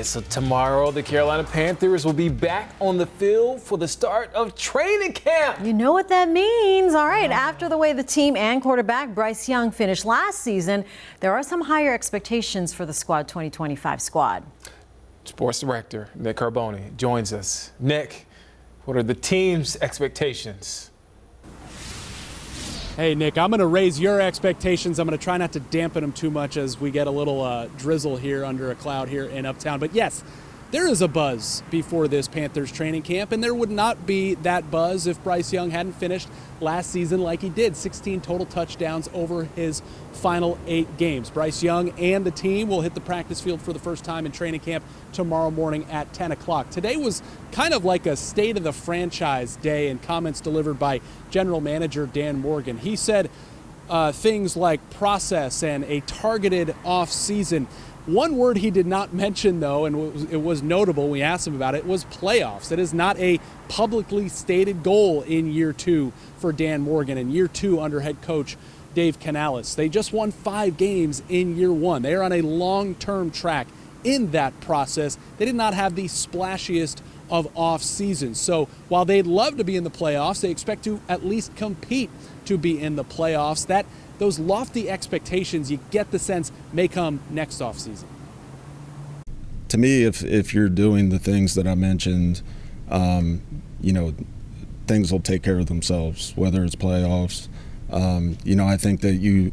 right, so tomorrow the Carolina Panthers will be back on the field for the start of training camp. You know what that means. All right, after the way the team and quarterback Bryce Young finished last season, there are some higher expectations for the Squad 2025 squad. Sports Director Nick Carboni joins us. Nick, what are the team's expectations? Hey, Nick, I'm going to raise your expectations. I'm going to try not to dampen them too much as we get a little drizzle here under a cloud here in Uptown. But yes, there is a buzz before this Panthers training camp, and there would not be that buzz if Bryce Young hadn't finished last season like he did. 16 total touchdowns over his final 8 games. Bryce Young and the team will hit the practice field for the first time in training camp tomorrow morning at 10 o'clock. Today was kind of like a state of the franchise day, and comments delivered by General Manager Dan Morgan. He said things like process and a targeted off-season. One word he did not mention, though, and it was notable, we asked him about it, was playoffs. It is not a publicly stated goal in year 2 for Dan Morgan and year 2 under head coach Dave Canales. They just won 5 games in year 1. They are on a long-term track in that process. They did not have the splashiest of off seasons. So while they'd love to be in the playoffs, they expect to at least compete to be in the playoffs. Those lofty expectations, you get the sense, may come next offseason. To me, if you're doing the things that I mentioned, things will take care of themselves, whether it's playoffs. I think that you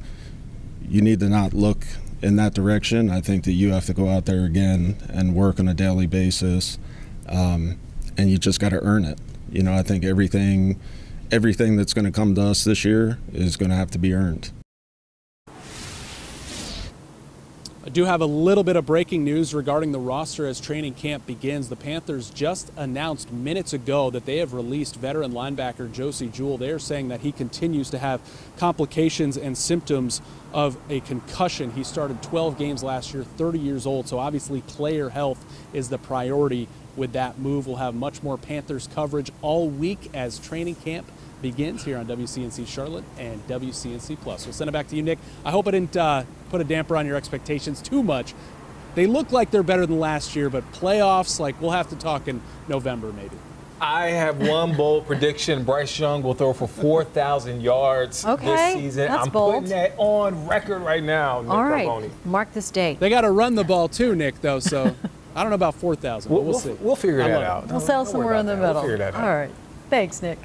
need to not look in that direction. I think that you have to go out there again and work on a daily basis, and you just got to earn it. I think everything that's going to come to us this year is going to have to be earned. I do have a little bit of breaking news regarding the roster as training camp begins. The Panthers just announced minutes ago that they have released veteran linebacker Josie Jewell. They are saying that he continues to have complications and symptoms of a concussion. He started 12 games last year, 30 years old, so obviously player health is the priority with that move. We'll have much more Panthers coverage all week as training camp begins here on WCNC Charlotte and WCNC Plus. We'll send it back to you, Nick. I hope I didn't put a damper on your expectations too much. They look like they're better than last year, but playoffs, we'll have to talk in November maybe. I have one bold prediction. Bryce Young will throw for 4,000 yards this season. That's I'm bold. putting that on record right now, Nick All right, Carboni. mark this date. They got to run the ball too, Nick, though, so I don't know about 4,000, but we'll see. We'll figure that out. We'll sell somewhere in the middle. We'll figure that out. All right. Thanks, Nick.